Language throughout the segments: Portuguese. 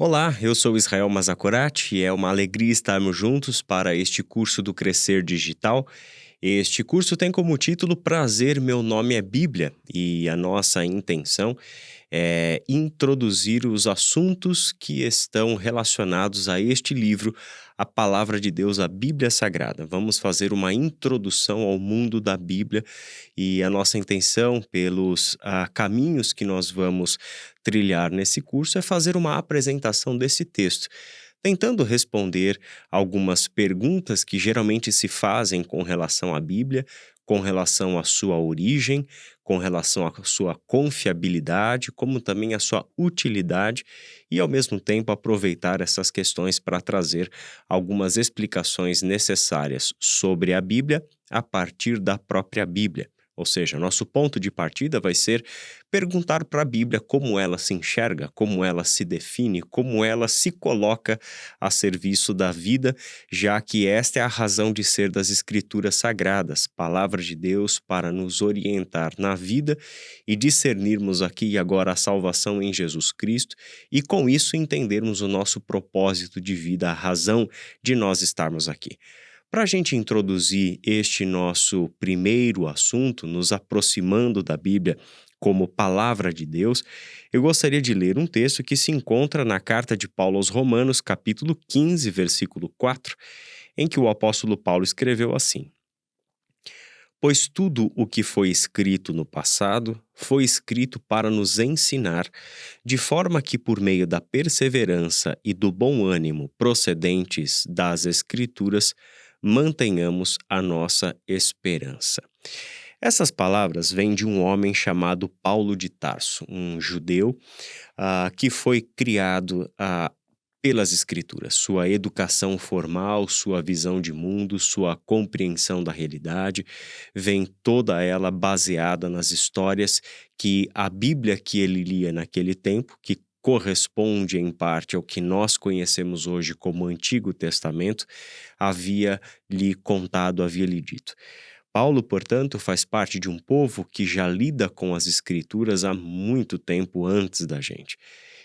Olá, eu sou Israel Mazakorati e é uma alegria estarmos juntos para este curso do Crescer Digital. Este curso tem como título Prazer, meu nome é Bíblia e a nossa intenção é introduzir os assuntos que estão relacionados a este livro, a Palavra de Deus, a Bíblia Sagrada. Vamos fazer uma introdução ao mundo da Bíblia e a nossa intenção, pelos caminhos que nós vamos trilhar nesse curso, é fazer uma apresentação desse texto, tentando responder algumas perguntas que geralmente se fazem com relação à Bíblia, com relação à sua origem, com relação à sua confiabilidade, como também à sua utilidade, e ao mesmo tempo aproveitar essas questões para trazer algumas explicações necessárias sobre a Bíblia a partir da própria Bíblia. Ou seja, nosso ponto de partida vai ser perguntar para a Bíblia como ela se enxerga, como ela se define, como ela se coloca a serviço da vida, já que esta é a razão de ser das Escrituras Sagradas, palavra de Deus para nos orientar na vida e discernirmos aqui e agora a salvação em Jesus Cristo e com isso entendermos o nosso propósito de vida, a razão de nós estarmos aqui. Para a gente introduzir este nosso primeiro assunto, nos aproximando da Bíblia como palavra de Deus, eu gostaria de ler um texto que se encontra na carta de Paulo aos Romanos, capítulo 15, versículo 4, em que o apóstolo Paulo escreveu assim: Pois tudo o que foi escrito no passado foi escrito para nos ensinar, de forma que, por meio da perseverança e do bom ânimo procedentes das Escrituras, mantenhamos a nossa esperança. Essas palavras vêm de um homem chamado Paulo de Tarso, um judeu que foi criado pelas Escrituras. Sua educação formal, sua visão de mundo, sua compreensão da realidade, vem toda ela baseada nas histórias que a Bíblia que ele lia naquele tempo, que corresponde em parte ao que nós conhecemos hoje como Antigo Testamento, havia lhe contado, havia lhe dito. Paulo, portanto, faz parte de um povo que já lida com as Escrituras há muito tempo antes da gente.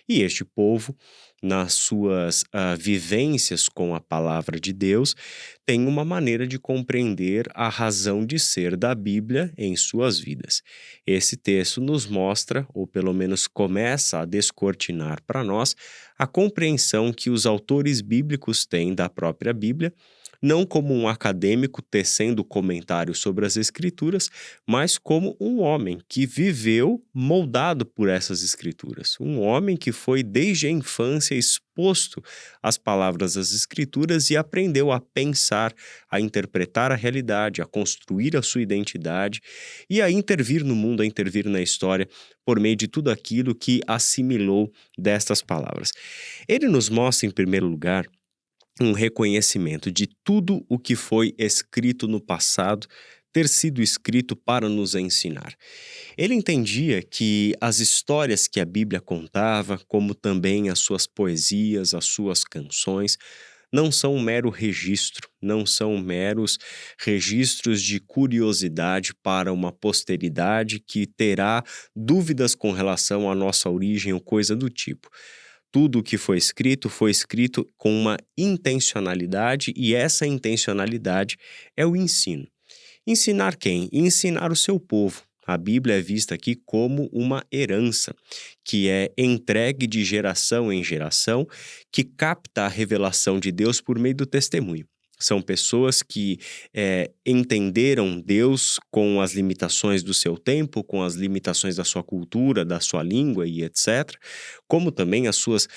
E este povo, nas suas vivências com a palavra de Deus, tem uma maneira de compreender a razão de ser da Bíblia em suas vidas. Esse texto nos mostra, ou pelo menos começa a descortinar para nós, a compreensão que os autores bíblicos têm da própria Bíblia, não como um acadêmico tecendo comentários sobre as Escrituras, mas como um homem que viveu moldado por essas Escrituras. Um homem que foi desde a infância exposto às palavras das Escrituras e aprendeu a pensar, a interpretar a realidade, a construir a sua identidade e a intervir no mundo, a intervir na história por meio de tudo aquilo que assimilou destas palavras. Ele nos mostra, em primeiro lugar, um reconhecimento de tudo o que foi escrito no passado ter sido escrito para nos ensinar. Ele entendia que as histórias que a Bíblia contava, como também as suas poesias, as suas canções, não são um mero registro, não são meros registros de curiosidade para uma posteridade que terá dúvidas com relação à nossa origem ou coisa do tipo. Tudo o que foi escrito com uma intencionalidade, e essa intencionalidade é o ensino. Ensinar quem? Ensinar o seu povo. A Bíblia é vista aqui como uma herança, que é entregue de geração em geração, que capta a revelação de Deus por meio do testemunho. São pessoas que entenderam Deus com as limitações do seu tempo, com as limitações da sua cultura, da sua língua e etc., como também as suas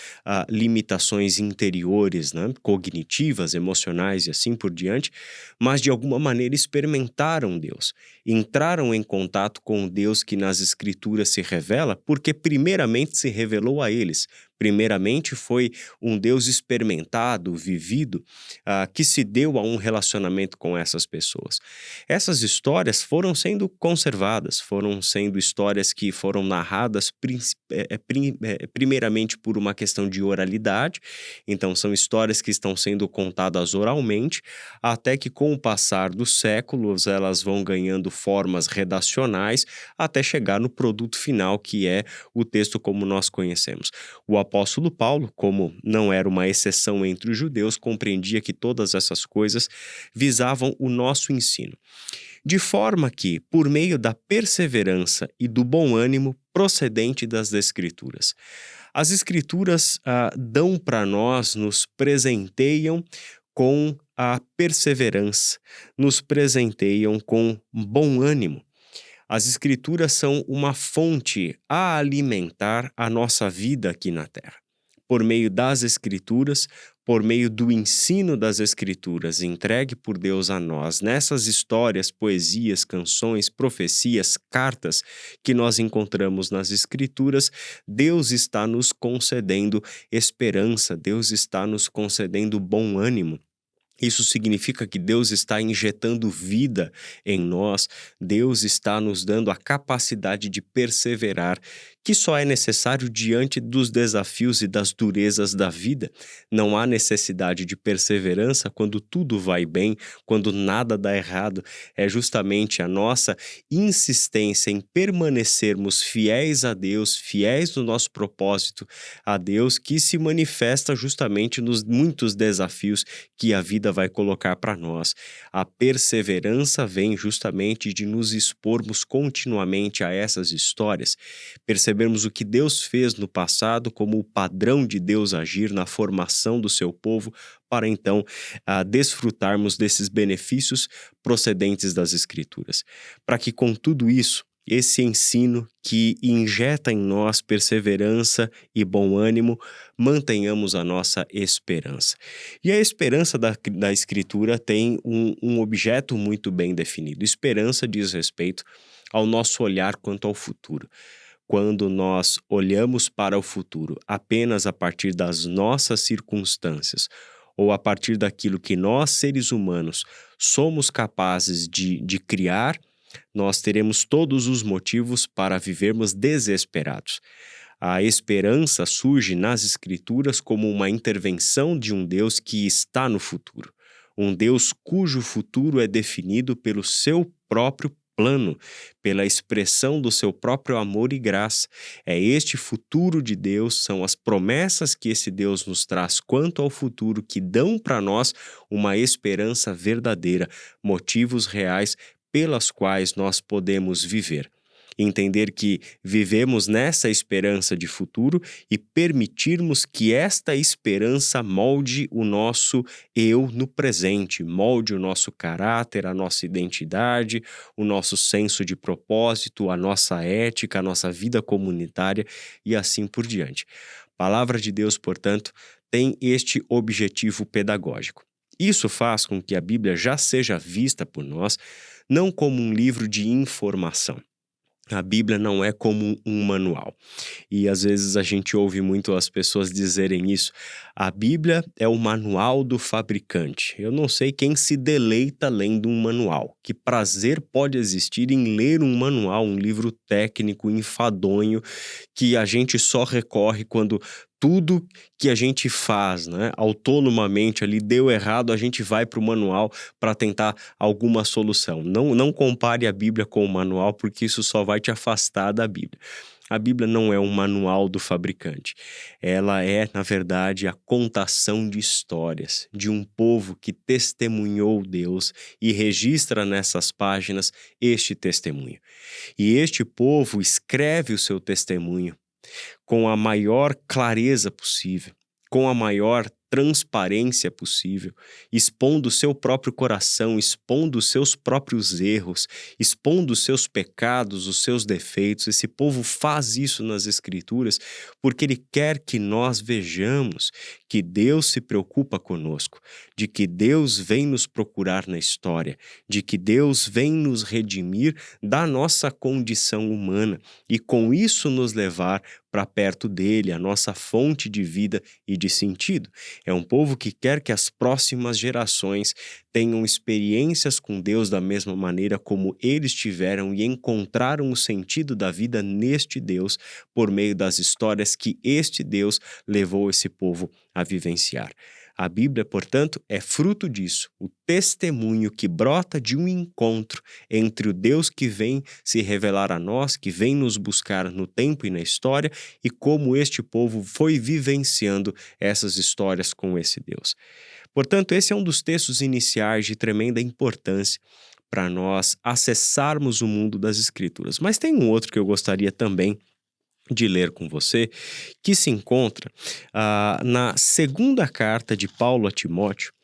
limitações interiores, né? Cognitivas, emocionais e assim por diante, mas de alguma maneira experimentaram Deus, entraram em contato com o Deus que nas Escrituras se revela, porque primeiramente se revelou a eles. Primeiramente foi um Deus experimentado, vivido, que se deu a um relacionamento com essas pessoas. Essas histórias foram sendo conservadas, foram sendo histórias que foram narradas primeiramente por uma questão de oralidade, então são histórias que estão sendo contadas oralmente, até que com o passar dos séculos elas vão ganhando formas redacionais, até chegar no produto final que é o texto como nós conhecemos. O apóstolo Paulo, como não era uma exceção entre os judeus, compreendia que todas essas coisas visavam o nosso ensino. De forma que, por meio da perseverança e do bom ânimo procedente das Escrituras. As Escrituras dão para nós, nos presenteiam com a perseverança, nos presenteiam com bom ânimo. As Escrituras são uma fonte a alimentar a nossa vida aqui na Terra. Por meio das Escrituras, por meio do ensino das Escrituras entregue por Deus a nós, nessas histórias, poesias, canções, profecias, cartas que nós encontramos nas Escrituras, Deus está nos concedendo esperança, Deus está nos concedendo bom ânimo. Isso significa que Deus está injetando vida em nós, Deus está nos dando a capacidade de perseverar, que só é necessário diante dos desafios e das durezas da vida. Não há necessidade de perseverança quando tudo vai bem, quando nada dá errado. É justamente a nossa insistência em permanecermos fiéis a Deus, fiéis no nosso propósito a Deus, que se manifesta justamente nos muitos desafios que a vida vai colocar para nós. A perseverança vem justamente de nos expormos continuamente a essas histórias, percebermos o que Deus fez no passado como o padrão de Deus agir na formação do seu povo, para então desfrutarmos desses benefícios procedentes das Escrituras. Para que com tudo isso, esse ensino que injeta em nós perseverança e bom ânimo, mantenhamos a nossa esperança. E a esperança da Escritura tem um objeto muito bem definido. Esperança diz respeito ao nosso olhar quanto ao futuro. Quando nós olhamos para o futuro apenas a partir das nossas circunstâncias, ou a partir daquilo que nós, seres humanos, somos capazes de criar, nós teremos todos os motivos para vivermos desesperados. A esperança surge nas Escrituras como uma intervenção de um Deus que está no futuro. Um Deus cujo futuro é definido pelo seu próprio plano, pela expressão do seu próprio amor e graça. É este futuro de Deus, são as promessas que esse Deus nos traz quanto ao futuro que dão para nós uma esperança verdadeira, motivos reais pelas quais nós podemos viver. Entender que vivemos nessa esperança de futuro e permitirmos que esta esperança molde o nosso eu no presente, molde o nosso caráter, a nossa identidade, o nosso senso de propósito, a nossa ética, a nossa vida comunitária e assim por diante. A palavra de Deus, portanto, tem este objetivo pedagógico. Isso faz com que a Bíblia já seja vista por nós não como um livro de informação. A Bíblia não é como um manual. E às vezes a gente ouve muito as pessoas dizerem isso. A Bíblia é o manual do fabricante. Eu não sei quem se deleita lendo um manual. Que prazer pode existir em ler um manual, um livro técnico, enfadonho, que a gente só recorre quando tudo que a gente faz, né, autonomamente ali deu errado, a gente vai para o manual para tentar alguma solução. Não compare a Bíblia com o manual, porque isso só vai te afastar da Bíblia. A Bíblia não é um manual do fabricante. Ela é, na verdade, a contação de histórias de um povo que testemunhou Deus e registra nessas páginas este testemunho. E este povo escreve o seu testemunho com a maior clareza possível, com a maior transparência possível, expondo o seu próprio coração, expondo os seus próprios erros, expondo os seus pecados, os seus defeitos. Esse povo faz isso nas Escrituras porque ele quer que nós vejamos que Deus se preocupa conosco, de que Deus vem nos procurar na história, de que Deus vem nos redimir da nossa condição humana e com isso nos levar para perto dele, a nossa fonte de vida e de sentido. É um povo que quer que as próximas gerações tenham experiências com Deus da mesma maneira como eles tiveram e encontraram o sentido da vida neste Deus por meio das histórias que este Deus levou esse povo a vivenciar. A Bíblia, portanto, é fruto disso, o testemunho que brota de um encontro entre o Deus que vem se revelar a nós, que vem nos buscar no tempo e na história, e como este povo foi vivenciando essas histórias com esse Deus. Portanto, esse é um dos textos iniciais de tremenda importância para nós acessarmos o mundo das Escrituras. Mas tem um outro que eu gostaria também de ler com você, que se encontra na segunda carta de Paulo a Timóteo,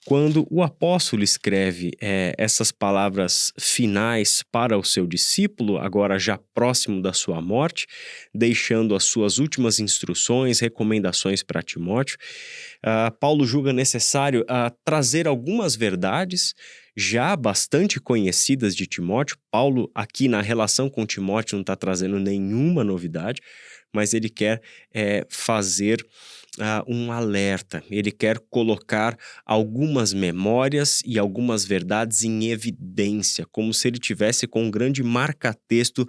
quando o apóstolo escreve essas palavras finais para o seu discípulo, agora já próximo da sua morte, deixando as suas últimas instruções, recomendações para Timóteo. Paulo julga necessário trazer algumas verdades já bastante conhecidas de Timóteo. Paulo, aqui na relação com Timóteo, não está trazendo nenhuma novidade, mas ele quer fazer um alerta, ele quer colocar algumas memórias e algumas verdades em evidência, como se ele tivesse com um grande marca-texto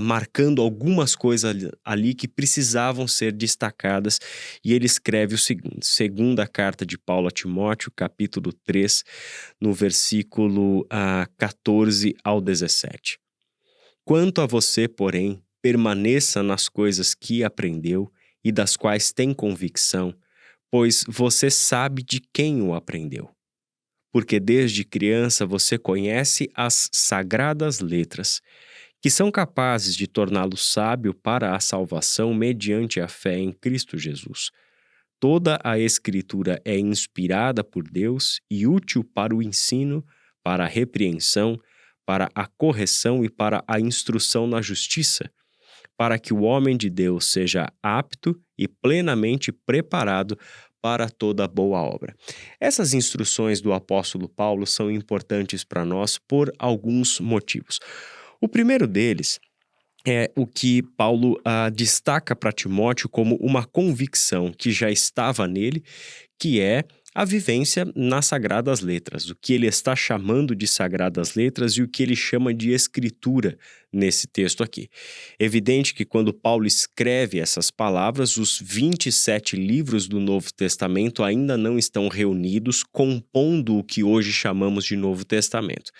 marcando algumas coisas ali que precisavam ser destacadas, e ele escreve o seguinte, segunda carta de Paulo a Timóteo, capítulo 3, no versículo 14 ao 17. Quanto a você, porém, permaneça nas coisas que aprendeu e das quais tem convicção, pois você sabe de quem o aprendeu. Porque desde criança você conhece as sagradas letras, que são capazes de torná-lo sábio para a salvação mediante a fé em Cristo Jesus. Toda a Escritura é inspirada por Deus e útil para o ensino, para a repreensão, para a correção e para a instrução na justiça, para que o homem de Deus seja apto e plenamente preparado para toda boa obra. Essas instruções do apóstolo Paulo são importantes para nós por alguns motivos. O primeiro deles é o que Paulo destaca para Timóteo como uma convicção que já estava nele, que é a vivência nas Sagradas Letras, o que ele está chamando de Sagradas Letras e o que ele chama de Escritura nesse texto aqui. Evidente que quando Paulo escreve essas palavras, os 27 livros do Novo Testamento ainda não estão reunidos, compondo o que hoje chamamos de Novo Testamento.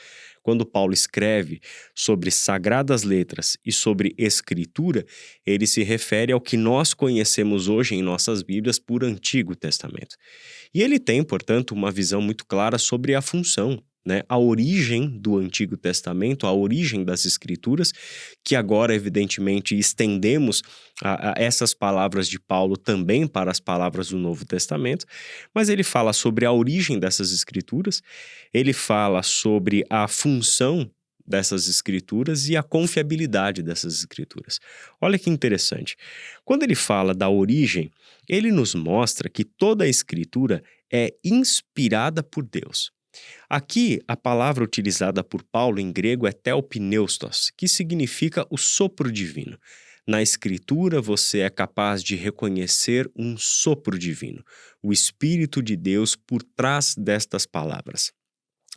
Quando Paulo escreve sobre sagradas letras e sobre escritura, ele se refere ao que nós conhecemos hoje em nossas Bíblias por Antigo Testamento. E ele tem, portanto, uma visão muito clara sobre a função, a origem do Antigo Testamento, a origem das Escrituras, que agora, evidentemente, estendemos essas palavras de Paulo também para as palavras do Novo Testamento, mas ele fala sobre a origem dessas Escrituras, ele fala sobre a função dessas Escrituras e a confiabilidade dessas Escrituras. Olha que interessante. Quando ele fala da origem, ele nos mostra que toda a Escritura é inspirada por Deus. Aqui, a palavra utilizada por Paulo em grego é theopneustos, que significa o sopro divino. Na Escritura, você é capaz de reconhecer um sopro divino, o Espírito de Deus por trás destas palavras.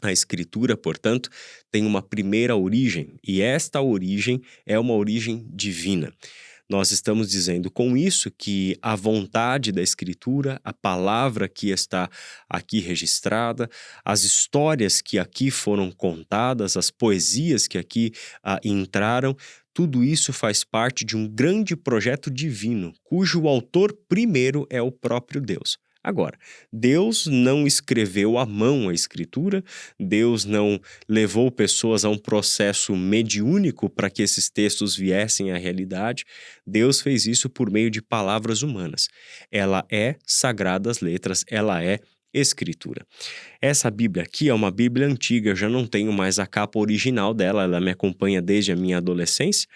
A Escritura, portanto, tem uma primeira origem, e esta origem é uma origem divina. Nós estamos dizendo com isso que a vontade da Escritura, a palavra que está aqui registrada, as histórias que aqui foram contadas, as poesias que aqui entraram, tudo isso faz parte de um grande projeto divino, cujo autor primeiro é o próprio Deus. Agora, Deus não escreveu à mão a Escritura, Deus não levou pessoas a um processo mediúnico para que esses textos viessem à realidade. Deus fez isso por meio de palavras humanas. Ela é sagradas letras, ela é Escritura. Essa Bíblia aqui é uma Bíblia antiga, eu já não tenho mais a capa original dela, ela me acompanha desde a minha adolescência.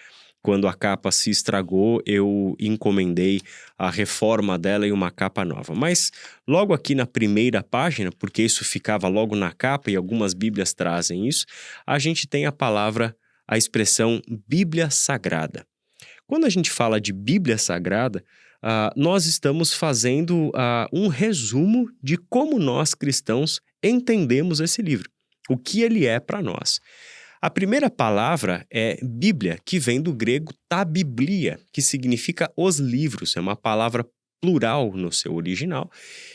Quando a capa se estragou, eu encomendei a reforma dela e uma capa nova. Mas logo aqui na primeira página, porque isso ficava logo na capa e algumas Bíblias trazem isso, a gente tem a expressão Bíblia Sagrada. Quando a gente fala de Bíblia Sagrada, nós estamos fazendo um resumo de como nós cristãos entendemos esse livro, o que ele é para nós. A primeira palavra é Bíblia, que vem do grego ta biblia, que significa os livros, é uma palavra plural no seu original,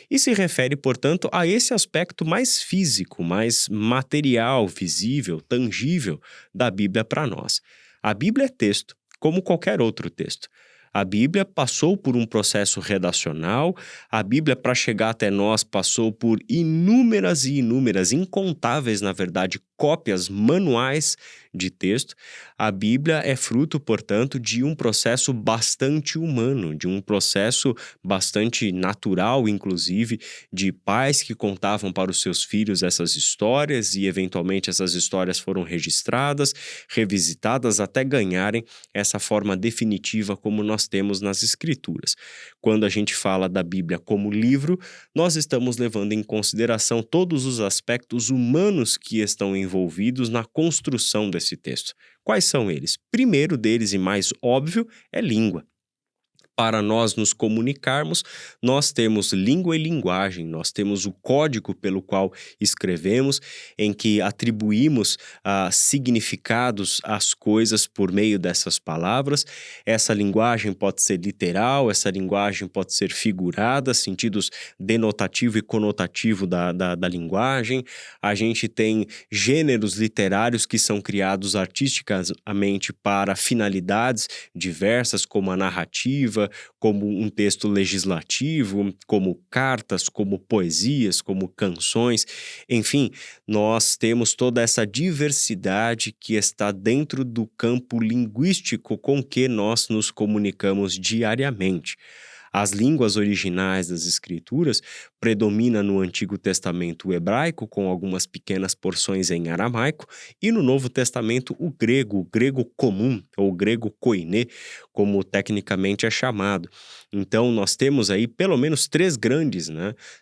e se refere, portanto, a esse aspecto mais físico, mais material, visível, tangível da Bíblia para nós. A Bíblia é texto, como qualquer outro texto. A Bíblia passou por um processo redacional, a Bíblia, para chegar até nós, passou por inúmeras e inúmeras, incontáveis, na verdade, cópias manuais de texto. A Bíblia é fruto, portanto, de um processo bastante humano, de um processo bastante natural, inclusive, de pais que contavam para os seus filhos essas histórias e, eventualmente, essas histórias foram registradas, revisitadas, até ganharem essa forma definitiva como nós temos nas Escrituras. Quando a gente fala da Bíblia como livro, nós estamos levando em consideração todos os aspectos humanos que estão envolvidos na construção desse texto. Quais são eles? Primeiro deles e mais óbvio é língua. Para nós nos comunicarmos, nós temos língua e linguagem, nós temos o código pelo qual escrevemos, em que atribuímos significados às coisas por meio dessas palavras. Essa linguagem pode ser literal, essa linguagem pode ser figurada, sentidos denotativo e conotativo da linguagem. A gente tem gêneros literários que são criados artisticamente para finalidades diversas, como a narrativa, como um texto legislativo, como cartas, como poesias, como canções. Enfim, nós temos toda essa diversidade que está dentro do campo linguístico com que nós nos comunicamos diariamente. As línguas originais das Escrituras predomina no Antigo Testamento o hebraico, com algumas pequenas porções em aramaico, e no Novo Testamento o grego comum, ou grego koiné, como tecnicamente é chamado. Então, nós temos aí pelo menos 3 grandes,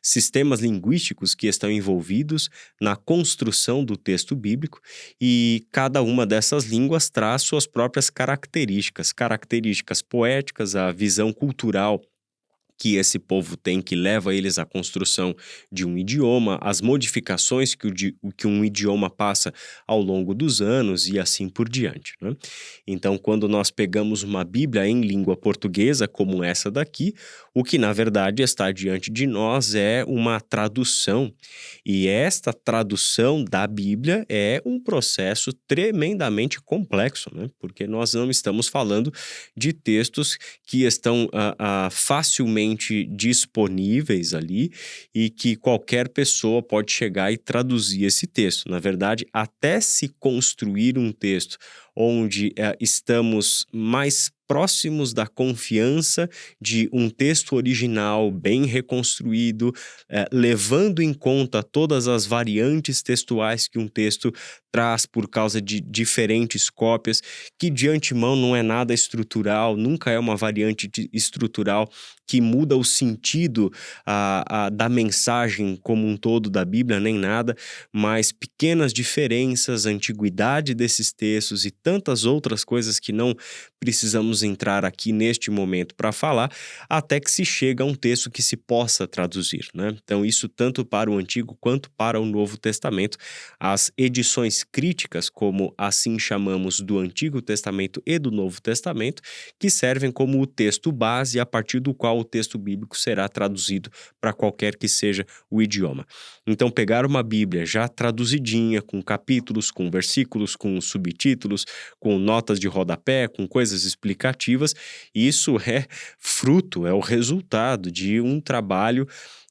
sistemas linguísticos que estão envolvidos na construção do texto bíblico, e cada uma dessas línguas traz suas próprias características poéticas, a visão cultural que esse povo tem, que leva eles à construção de um idioma, as modificações que um idioma passa ao longo dos anos e assim por diante, né? Então, quando nós pegamos uma Bíblia em língua portuguesa, como essa daqui, o que na verdade está diante de nós é uma tradução. E esta tradução da Bíblia é um processo tremendamente complexo, né? Porque nós não estamos falando de textos que estão facilmente disponíveis ali e que qualquer pessoa pode chegar e traduzir esse texto. Na verdade, até se construir um texto onde estamos mais próximos da confiança de um texto original bem reconstruído, levando em conta todas as variantes textuais que um texto traz por causa de diferentes cópias, que de antemão não é nada estrutural, nunca é uma variante estrutural que muda o sentido da mensagem como um todo da Bíblia, nem nada, mas pequenas diferenças, a antiguidade desses textos e tantas outras coisas que não precisamos entrar aqui neste momento para falar, até que se chega a um texto que se possa traduzir, né? Então, isso tanto para o Antigo quanto para o Novo Testamento. As edições críticas, como assim chamamos do Antigo Testamento e do Novo Testamento, que servem como o texto base a partir do qual o texto bíblico será traduzido para qualquer que seja o idioma. Então, pegar uma Bíblia já traduzidinha, com capítulos, com versículos, com subtítulos, com notas de rodapé, com coisas explicativas, isso é fruto, é o resultado de um trabalho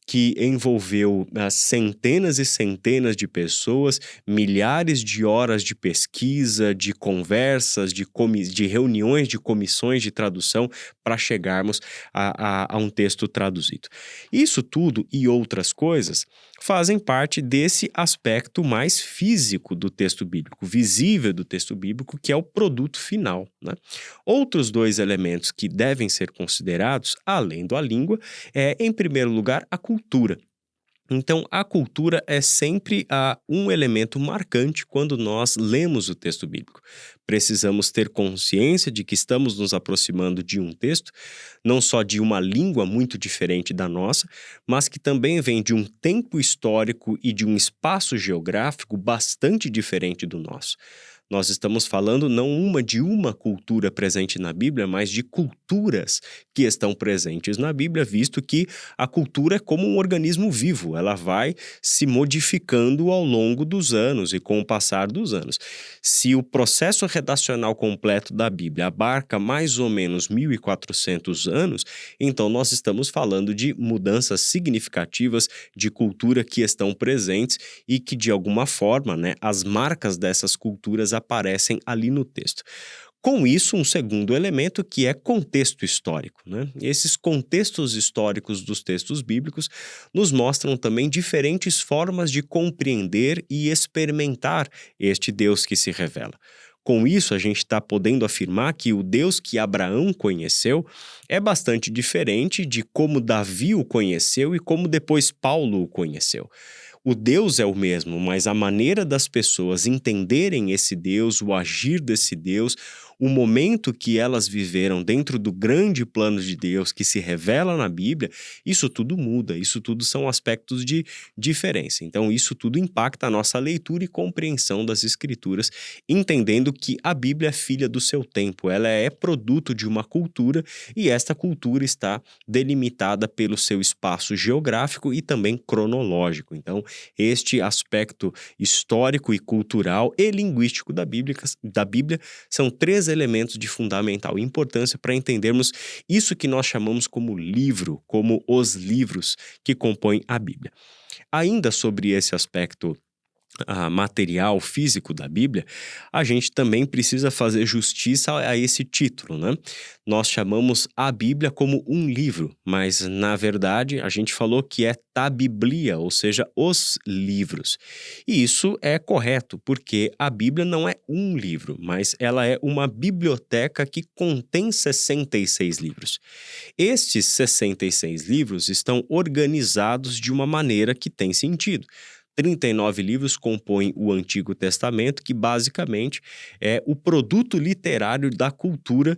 que envolveu centenas e centenas de pessoas, milhares de horas de pesquisa, de conversas, de reuniões de comissões de tradução para chegarmos a um texto traduzido. Isso tudo e outras coisas fazem parte desse aspecto mais físico do texto bíblico, visível do texto bíblico, que é o produto final, né? Outros 2 elementos que devem ser considerados, além da língua, em primeiro lugar, a cultura. Então, a cultura é sempre um elemento marcante quando nós lemos o texto bíblico. Precisamos ter consciência de que estamos nos aproximando de um texto, não só de uma língua muito diferente da nossa, mas que também vem de um tempo histórico e de um espaço geográfico bastante diferente do nosso. Nós estamos falando não de uma cultura presente na Bíblia, mas de culturas que estão presentes na Bíblia, visto que a cultura é como um organismo vivo, ela vai se modificando ao longo dos anos e com o passar dos anos. Se o processo redacional completo da Bíblia abarca mais ou menos 1400 anos, então nós estamos falando de mudanças significativas de cultura que estão presentes e que, de alguma forma, né, as marcas dessas culturas aparecem ali no texto. Com isso, um segundo elemento que é contexto histórico, né? Esses contextos históricos dos textos bíblicos nos mostram também diferentes formas de compreender e experimentar este Deus que se revela. Com isso, a gente está podendo afirmar que o Deus que Abraão conheceu é bastante diferente de como Davi o conheceu e como depois Paulo o conheceu. O Deus é o mesmo, mas a maneira das pessoas entenderem esse Deus, o agir desse Deus, o momento que elas viveram dentro do grande plano de Deus que se revela na Bíblia, isso tudo muda, isso tudo são aspectos de diferença. Então, isso tudo impacta a nossa leitura e compreensão das Escrituras, entendendo que a Bíblia é filha do seu tempo, ela é produto de uma cultura e esta cultura está delimitada pelo seu espaço geográfico e também cronológico. Então, este aspecto histórico e cultural e linguístico da Bíblia são três elementos de fundamental importância para entendermos isso que nós chamamos como livro, como os livros que compõem a Bíblia. Ainda sobre esse aspecto material, físico da Bíblia, a gente também precisa fazer justiça a esse título, né? Nós chamamos a Bíblia como um livro, mas na verdade a gente falou que é a Biblia, ou seja, os livros. E isso é correto, porque a Bíblia não é um livro, mas ela é uma biblioteca que contém 66 livros. Estes 66 livros estão organizados de uma maneira que tem sentido. 39 livros compõem o Antigo Testamento, que basicamente é o produto literário da cultura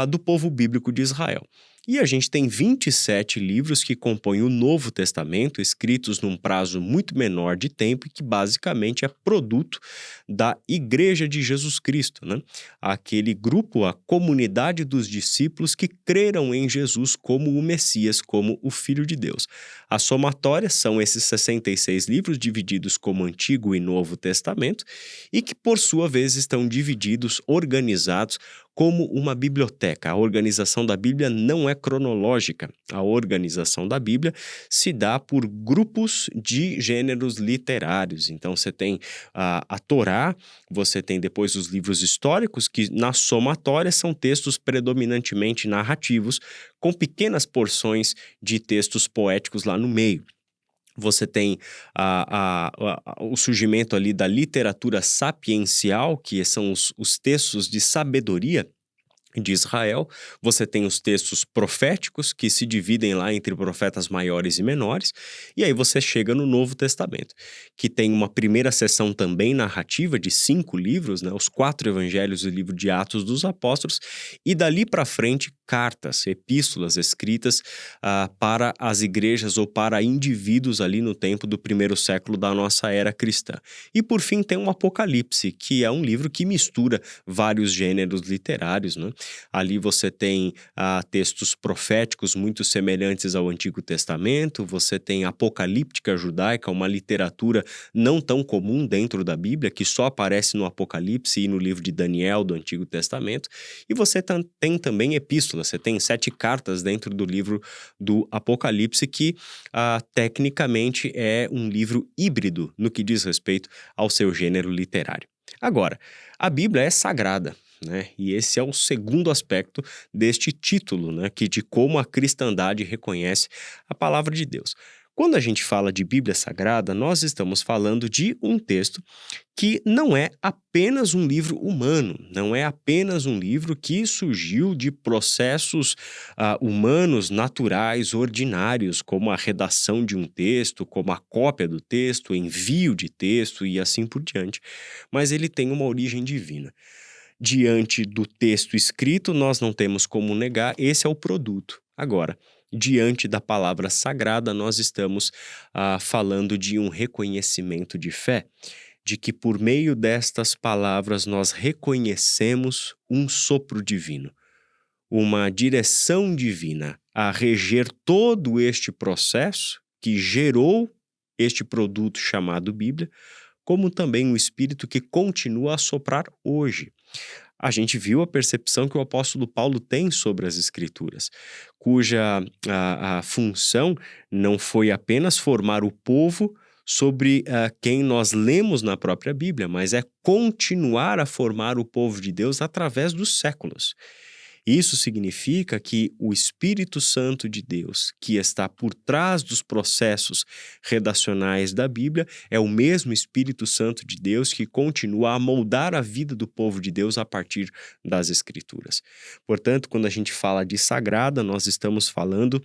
do povo bíblico de Israel. E a gente tem 27 livros que compõem o Novo Testamento, escritos num prazo muito menor de tempo e que basicamente é produto da Igreja de Jesus Cristo, né? Aquele grupo, a comunidade dos discípulos que creram em Jesus como o Messias, como o Filho de Deus. A somatória são esses 66 livros divididos como Antigo e Novo Testamento e que, por sua vez, estão divididos, organizados como uma biblioteca. A organização da Bíblia não é cronológica. A organização da Bíblia se dá por grupos de gêneros literários. Então, você tem a Torá, você tem depois os livros históricos, que na somatória são textos predominantemente narrativos, com pequenas porções de textos poéticos lá no meio. Você tem o surgimento ali da literatura sapiencial, que são os textos de sabedoria de Israel. Você tem os textos proféticos, que se dividem lá entre profetas maiores e menores, e aí você chega no Novo Testamento, que tem uma primeira seção também narrativa de 5 livros, né, os 4 evangelhos e o livro de Atos dos Apóstolos, e dali para frente cartas, epístolas escritas para as igrejas ou para indivíduos ali no tempo do primeiro século da nossa era cristã. E por fim tem o Apocalipse, que é um livro que mistura vários gêneros literários, né? Ali você tem textos proféticos muito semelhantes ao Antigo Testamento, você tem apocalíptica judaica, uma literatura não tão comum dentro da Bíblia, que só aparece no Apocalipse e no livro de Daniel do Antigo Testamento, e você tem também epístolas, você tem 7 cartas dentro do livro do Apocalipse, que tecnicamente é um livro híbrido no que diz respeito ao seu gênero literário. Agora, a Bíblia é sagrada, né? E esse é o segundo aspecto deste título, né? De como a cristandade reconhece a palavra de Deus. Quando a gente fala de Bíblia Sagrada, nós estamos falando de um texto que não é apenas um livro humano, não é apenas um livro que surgiu de processos humanos, naturais, ordinários, como a redação de um texto, como a cópia do texto, o envio de texto e assim por diante, mas ele tem uma origem divina. Diante do texto escrito, nós não temos como negar, esse é o produto. Agora, diante da palavra sagrada, nós estamos falando de um reconhecimento de fé, de que por meio destas palavras nós reconhecemos um sopro divino, uma direção divina a reger todo este processo que gerou este produto chamado Bíblia, como também o Espírito que continua a soprar hoje. A gente viu a percepção que o apóstolo Paulo tem sobre as Escrituras, cuja a função não foi apenas formar o povo sobre quem nós lemos na própria Bíblia, mas é continuar a formar o povo de Deus através dos séculos. Isso significa que o Espírito Santo de Deus, que está por trás dos processos redacionais da Bíblia, é o mesmo Espírito Santo de Deus que continua a moldar a vida do povo de Deus a partir das Escrituras. Portanto, quando a gente fala de sagrada, nós estamos falando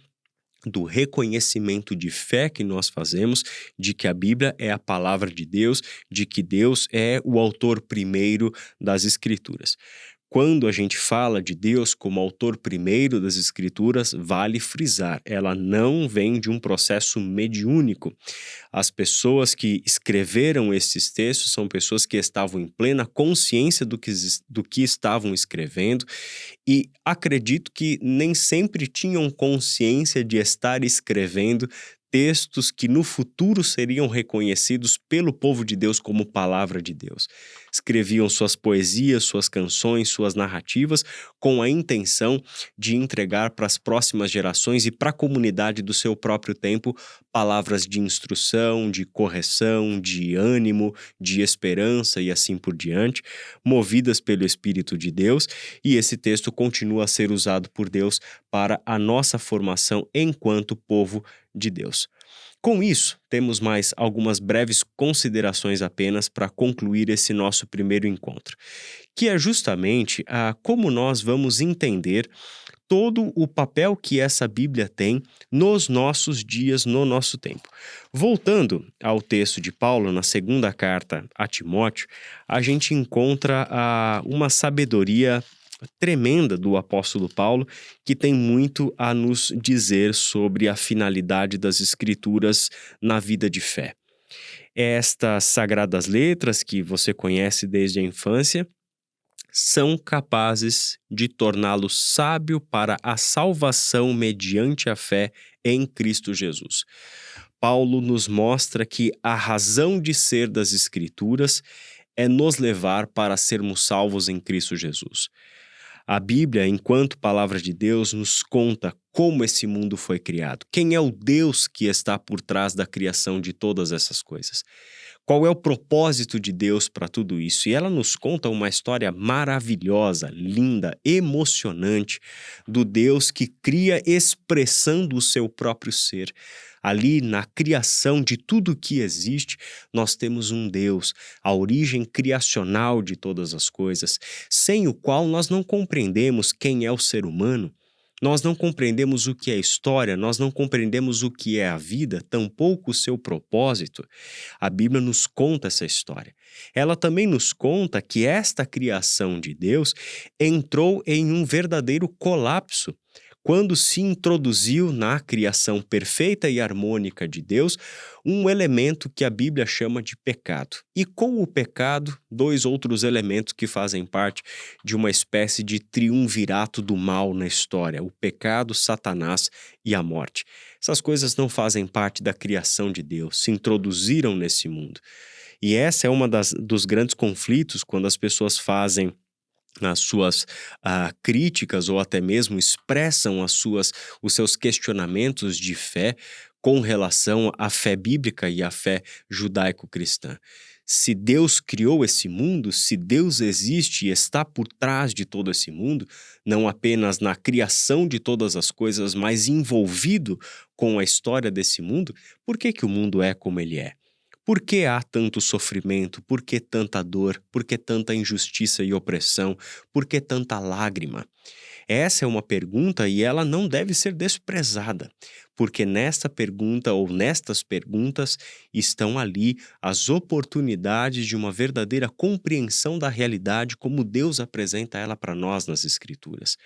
do reconhecimento de fé que nós fazemos, de que a Bíblia é a palavra de Deus, de que Deus é o autor primeiro das Escrituras. Quando a gente fala de Deus como autor primeiro das Escrituras, vale frisar, ela não vem de um processo mediúnico. As pessoas que escreveram esses textos são pessoas que estavam em plena consciência do que estavam escrevendo e acredito que nem sempre tinham consciência de estar escrevendo textos que no futuro seriam reconhecidos pelo povo de Deus como palavra de Deus. Escreviam suas poesias, suas canções, suas narrativas com a intenção de entregar para as próximas gerações e para a comunidade do seu próprio tempo palavras de instrução, de correção, de ânimo, de esperança e assim por diante, movidas pelo Espírito de Deus, e esse texto continua a ser usado por Deus para a nossa formação enquanto povo de Deus. Com isso, temos mais algumas breves considerações apenas para concluir esse nosso primeiro encontro, que é justamente como nós vamos entender todo o papel que essa Bíblia tem nos nossos dias, no nosso tempo. Voltando ao texto de Paulo, na segunda carta a Timóteo, a gente encontra uma sabedoria tremenda do apóstolo Paulo, que tem muito a nos dizer sobre a finalidade das Escrituras na vida de fé. Estas sagradas letras, que você conhece desde a infância, são capazes de torná-lo sábio para a salvação mediante a fé em Cristo Jesus. Paulo nos mostra que a razão de ser das Escrituras é nos levar para sermos salvos em Cristo Jesus. A Bíblia, enquanto palavra de Deus, nos conta como esse mundo foi criado. Quem é o Deus que está por trás da criação de todas essas coisas? Qual é o propósito de Deus para tudo isso? E ela nos conta uma história maravilhosa, linda, emocionante do Deus que cria expressando o seu próprio ser. Ali, na criação de tudo que existe, nós temos um Deus, a origem criacional de todas as coisas, sem o qual nós não compreendemos quem é o ser humano. Nós não compreendemos o que é história, nós não compreendemos o que é a vida, tampouco o seu propósito. A Bíblia nos conta essa história. Ela também nos conta que esta criação de Deus entrou em um verdadeiro colapso quando se introduziu na criação perfeita e harmônica de Deus um elemento que a Bíblia chama de pecado. E com o pecado, dois outros elementos que fazem parte de uma espécie de triunvirato do mal na história: o pecado, Satanás e a morte. Essas coisas não fazem parte da criação de Deus, se introduziram nesse mundo. E essa é uma dos grandes conflitos quando as pessoas fazem as suas críticas ou até mesmo expressam os seus questionamentos de fé com relação à fé bíblica e à fé judaico-cristã. Se Deus criou esse mundo, se Deus existe e está por trás de todo esse mundo, não apenas na criação de todas as coisas, mas envolvido com a história desse mundo, por que que o mundo é como ele é? Por que há tanto sofrimento? Por que tanta dor? Por que tanta injustiça e opressão? Por que tanta lágrima? Essa é uma pergunta e ela não deve ser desprezada, porque nesta pergunta ou nestas perguntas estão ali as oportunidades de uma verdadeira compreensão da realidade como Deus apresenta ela para nós nas Escrituras.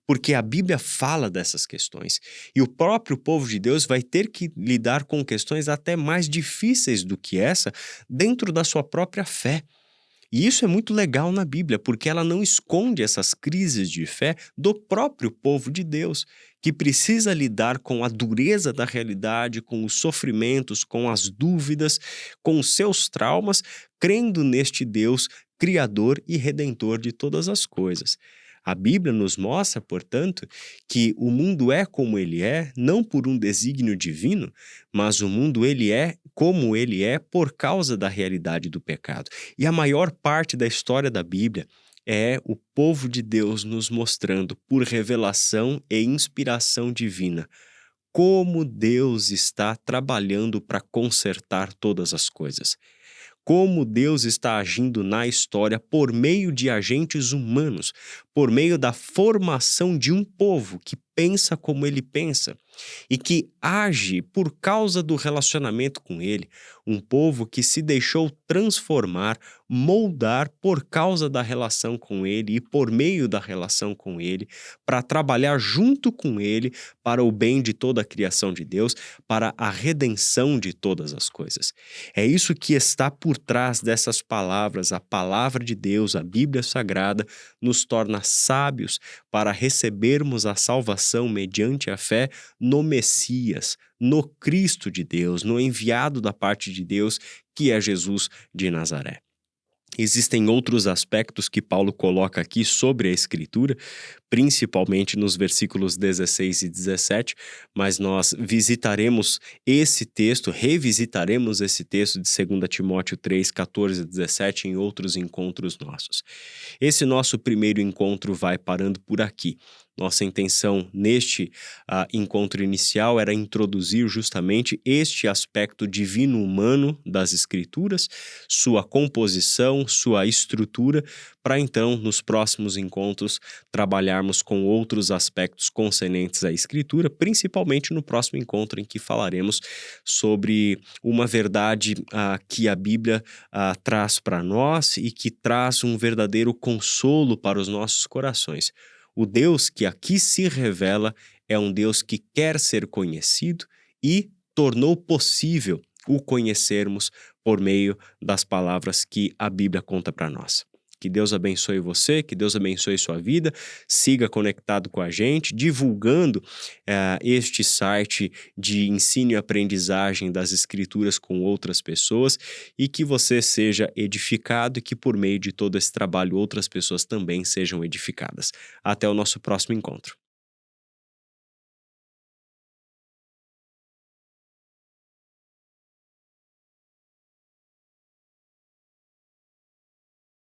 Porque a Bíblia fala dessas questões e o próprio povo de Deus vai ter que lidar com questões até mais difíceis do que essa dentro da sua própria fé. E isso é muito legal na Bíblia, porque ela não esconde essas crises de fé do próprio povo de Deus, que precisa lidar com a dureza da realidade, com os sofrimentos, com as dúvidas, com os seus traumas, crendo neste Deus criador e redentor de todas as coisas. A Bíblia nos mostra, portanto, que o mundo é como ele é, não por um desígnio divino, mas o mundo ele é como ele é por causa da realidade do pecado. E a maior parte da história da Bíblia é o povo de Deus nos mostrando, por revelação e inspiração divina, como Deus está trabalhando para consertar todas as coisas. Como Deus está agindo na história por meio de agentes humanos, por meio da formação de um povo que pensa como ele pensa e que age por causa do relacionamento com ele, um povo que se deixou transformar, moldar por causa da relação com ele e por meio da relação com ele, para trabalhar junto com ele para o bem de toda a criação de Deus, para a redenção de todas as coisas. É isso que está por trás dessas palavras, a palavra de Deus, a Bíblia Sagrada, nos torna sábios para recebermos a salvação mediante a fé no Messias, no Cristo de Deus, no enviado da parte de Deus, que é Jesus de Nazaré. Existem outros aspectos que Paulo coloca aqui sobre a Escritura, principalmente nos versículos 16 e 17, mas nós visitaremos esse texto, revisitaremos esse texto de 2 Timóteo 3, 14 e 17 em outros encontros nossos. Esse nosso primeiro encontro vai parando por aqui. Nossa intenção neste encontro inicial era introduzir justamente este aspecto divino-humano das Escrituras, sua composição, sua estrutura, para então, nos próximos encontros, trabalharmos com outros aspectos concernentes à Escritura, principalmente no próximo encontro em que falaremos sobre uma verdade que a Bíblia traz para nós e que traz um verdadeiro consolo para os nossos corações. O Deus que aqui se revela é um Deus que quer ser conhecido e tornou possível o conhecermos por meio das palavras que a Bíblia conta para nós. Que Deus abençoe você, que Deus abençoe sua vida, siga conectado com a gente, divulgando este site de ensino e aprendizagem das Escrituras com outras pessoas e que você seja edificado e que por meio de todo esse trabalho outras pessoas também sejam edificadas. Até o nosso próximo encontro.